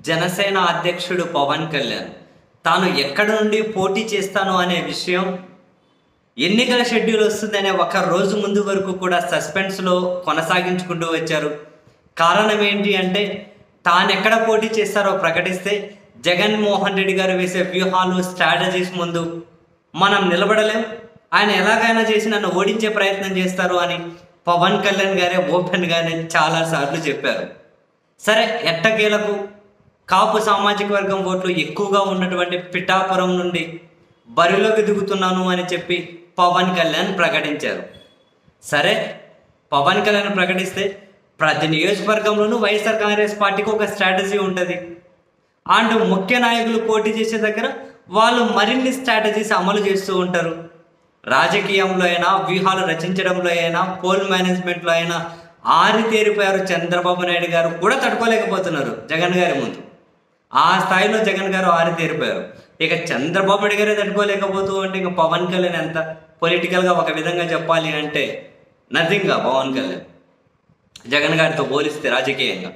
జనసేన అధ్యక్షుడు పవన్ కళ్యాణ్ తాను ఎక్కడి నుండి పోటీ చేస్తాను అనే విషయం, ఎన్నికల షెడ్యూల్ వస్తుందనే ఒక రోజు ముందు వరకు కూడా సస్పెన్స్లో కొనసాగించుకుంటూ వచ్చారు. కారణం ఏంటి అంటే, తాను ఎక్కడ పోటీ చేస్తారో ప్రకటిస్తే జగన్మోహన్ రెడ్డి గారు వేసే వ్యూహాలు, స్ట్రాటజీస్ ముందు మనం నిలబడలేం, ఆయన ఎలాగైనా చేసి నన్ను ఓడించే ప్రయత్నం చేస్తారు అని పవన్ కళ్యాణ్ గారే ఓపెన్గానే చాలాసార్లు చెప్పారు. సరే, ఎట్టకేలకు కాపు సామాజిక వర్గం ఓట్లు ఎక్కువగా ఉన్నటువంటి పిఠాపురం నుండి బరిలోకి దిగుతున్నాను అని చెప్పి పవన్ కళ్యాణ్ ప్రకటించారు. సరే, పవన్ కళ్యాణ్ ప్రకటిస్తే ప్రతి నియోజకవర్గంలోనూ వైఎస్ఆర్ కాంగ్రెస్ పార్టీకి ఒక స్ట్రాటజీ ఉంటుంది. అండ్ ముఖ్య నాయకులు పోటీ చేసే దగ్గర వాళ్ళు మరిన్ని స్ట్రాటజీస్ అమలు చేస్తూ ఉంటారు. రాజకీయంలో అయినా, వ్యూహాలు రచించడంలో అయినా, పోల్ మేనేజ్మెంట్లో అయినా ఆరితేరిపోయారు. చంద్రబాబు నాయుడు గారు కూడా తట్టుకోలేకపోతున్నారు జగన్ గారి ముందు. ఆ స్థాయిలో జగన్ గారు ఆరితేరిపోయారు. ఇక చంద్రబాబు నాయుడు గారే తట్టుకోలేకపోతూ అంటే ఇక పవన్ కళ్యాణ్ ఎంత పొలిటికల్గా ఒక విధంగా చెప్పాలి అంటే నథింగ్గా పవన్ కళ్యాణ్ జగన్ గారితో పోలిస్తే రాజకీయంగా.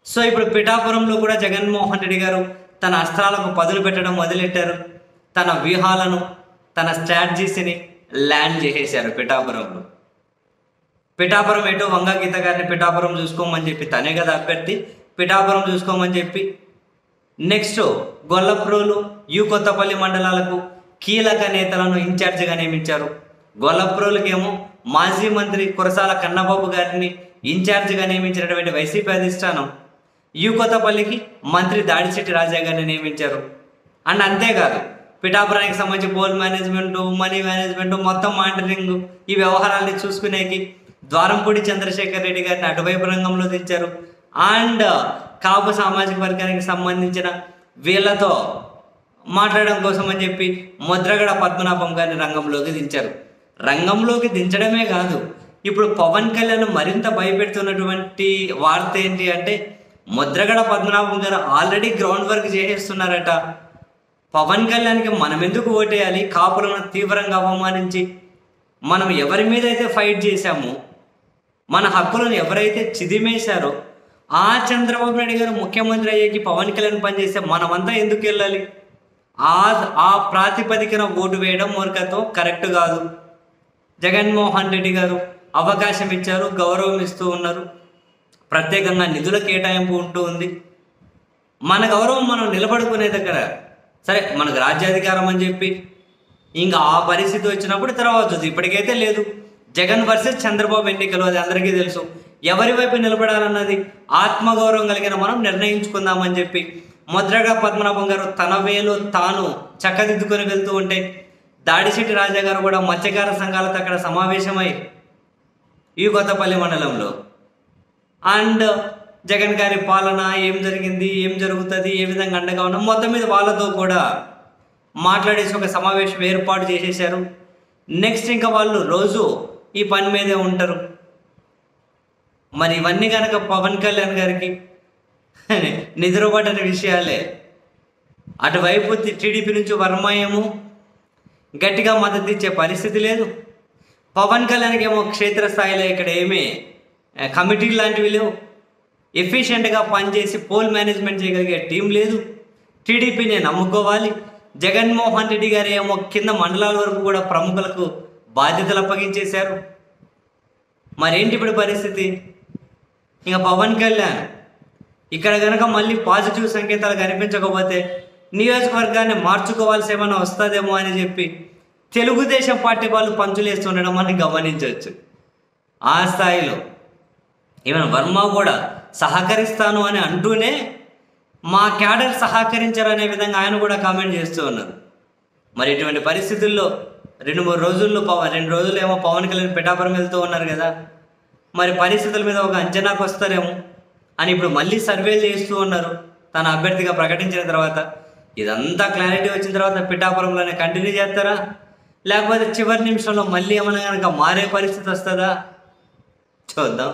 సో ఇప్పుడు పిఠాపురంలో కూడా జగన్మోహన్ రెడ్డి గారు తన అస్త్రాలకు పదులు పెట్టడం మొదలెట్టారు. తన వ్యూహాలను, తన స్ట్రాటజీస్ని ల్యాండ్ చేసేశారు పిఠాపురంలో. పిఠాపురం ఎటు వంగా గీత గారిని పిఠాపురం చూసుకోమని చెప్పి, తనే కదా అభ్యర్థి, పిఠాపురం చూసుకోమని చెప్పి నెక్స్ట్ గొల్లప్రోలు, కొత్తపల్లి మండలాలకు కీలక నేతలను ఇన్ఛార్జిగా నియమించారు. గొల్లప్రోలుకేమో మాజీ మంత్రి కురసాల కన్నబాబు గారిని ఇన్ఛార్జిగా నియమించినటువంటి వైసీపీ అధిష్టానం కొత్తపల్లికి మంత్రి దాడిశెట్టి రాజా గారిని నియమించారు. అండ్ అంతేకాదు, పిఠాపురానికి సంబంధించి పోల్ మేనేజ్మెంటు, మనీ మేనేజ్మెంటు, మొత్తం మానిటరింగ్, ఈ వ్యవహారాన్ని చూసుకునేకి ద్వారంపూడి చంద్రశేఖర్ రెడ్డి గారిని అటువైపు రంగంలో దించారు. అండ్ కాపు సామాజిక వర్గానికి సంబంధించిన వీళ్ళతో మాట్లాడడం కోసం అని చెప్పి ముద్రగడ పద్మనాభం గారిని రంగంలోకి దించారు. రంగంలోకి దించడమే కాదు, ఇప్పుడు పవన్ కళ్యాణ్ మరింత భయపెడుతున్నటువంటి వార్త ఏంటి అంటే, ముద్రగడ పద్మనాభం గారు ఆల్రెడీ గ్రౌండ్ వర్క్ చేసేస్తున్నారట. పవన్ కళ్యాణ్కి మనం ఎందుకు ఓటేయాలి, కాపులను తీవ్రంగా అవమానించి మనం ఎవరి మీద అయితే ఫైట్ చేశామో, మన హక్కులను ఎవరైతే చిదిమేశారో, ఆ చంద్రబాబు నాయుడు గారు ముఖ్యమంత్రి అయ్యేకి పవన్ కళ్యాణ్ పనిచేస్తే మనమంతా ఎందుకు వెళ్ళాలి? ఆ ప్రాతిపదికన ఓటు వేయడం మూర్ఖత్వం, కరెక్ట్ కాదు. జగన్మోహన్ రెడ్డి గారు అవకాశం ఇచ్చారు, గౌరవం ఇస్తూ ఉన్నారు, ప్రత్యేకంగా నిధుల కేటాయింపు ఉంటూ ఉంది. మన గౌరవం మనం నిలబడుకునే దగ్గర సరే, మనకు రాజ్యాధికారం అని చెప్పి ఇంకా ఆ పరిస్థితి వచ్చినప్పుడు తర్వాత చూద్దాం. ఇప్పటికైతే లేదు. జగన్ వర్సెస్ చంద్రబాబు ఎన్నికలు, అది అందరికీ తెలుసు. ఎవరి వైపు నిలబడాలన్నది ఆత్మగౌరవం కలిగిన మనం నిర్ణయించుకుందామని చెప్పి ముద్రగడ పద్మనాభం గారు తన వేలో తాను చక్కదిద్దుకొని వెళ్తూ ఉంటే, దాడిశెట్టి రాజా గారు కూడా మత్స్యకార సంఘాలతో అక్కడ సమావేశమై కొత్తపల్లి మండలంలో అండ్ జగన్ గారి పాలన ఏం జరిగింది, ఏం జరుగుతుంది, ఏ విధంగా అండగా ఉన్నాం, మొత్తం మీద వాళ్ళతో కూడా మాట్లాడేసి ఒక సమావేశం ఏర్పాటు చేసేశారు. నెక్స్ట్ ఇంకా వాళ్ళు రోజు ఈ పని మీదే ఉంటారు. మరి ఇవన్నీ కనుక పవన్ కళ్యాణ్ గారికి నిద్రపడని విషయాలే. అటువైపు టీడీపీ నుంచి వర్మ ఏమో గట్టిగా మద్దతు ఇచ్చే పరిస్థితి లేదు. పవన్ కళ్యాణ్కి ఏమో క్షేత్రస్థాయిలో ఇక్కడ ఏమీ కమిటీలు లాంటివి లేవు. ఎఫిషియెంట్గా పనిచేసి పోల్ మేనేజ్మెంట్ చేయగలిగే టీం లేదు. టీడీపీని నమ్ముకోవాలి. జగన్మోహన్ రెడ్డి గారు ఏమో కింద మండలాల వరకు కూడా ప్రముఖులకు బాధ్యతలు అప్పగించేశారు. మరేంటి ఇప్పుడు పరిస్థితి? ఇంకా పవన్ కళ్యాణ్ ఇక్కడ కనుక మళ్ళీ పాజిటివ్ సంకేతాలు కనిపించకపోతే నియోజకవర్గాన్ని మార్చుకోవాల్సి ఏమైనా వస్తుందేమో అని చెప్పి తెలుగుదేశం పార్టీ వాళ్ళు పంచులేస్తుండడం మనం గమనించవచ్చు. ఆ స్థాయిలో ఈవెన్ వర్మ కూడా సహకరిస్తాను అని అంటూనే మా క్యాడర్ సహకరించారు అనే విధంగా ఆయన కూడా కామెంట్ చేస్తూ ఉన్నారు. మరి ఇటువంటి పరిస్థితుల్లో 2-3 రోజుల్లో 2 రోజులు ఏమో పవన్ కళ్యాణ్ పిఠాపురం వెళ్తూ ఉన్నారు కదా, మరి పరిస్థితుల మీద ఒక అంచనాకు వస్తారేమో అని ఇప్పుడు మళ్ళీ సర్వేలు చేస్తూ ఉన్నారు. తన అభ్యర్థిగా ప్రకటించిన తర్వాత ఇదంతా క్లారిటీ వచ్చిన తర్వాత పిఠాపురంలోనే కంటిన్యూ చేస్తారా, లేకపోతే చివరి నిమిషంలో మళ్ళీ ఏమైనా కనుక మారే పరిస్థితి వస్తుందా చూద్దాం.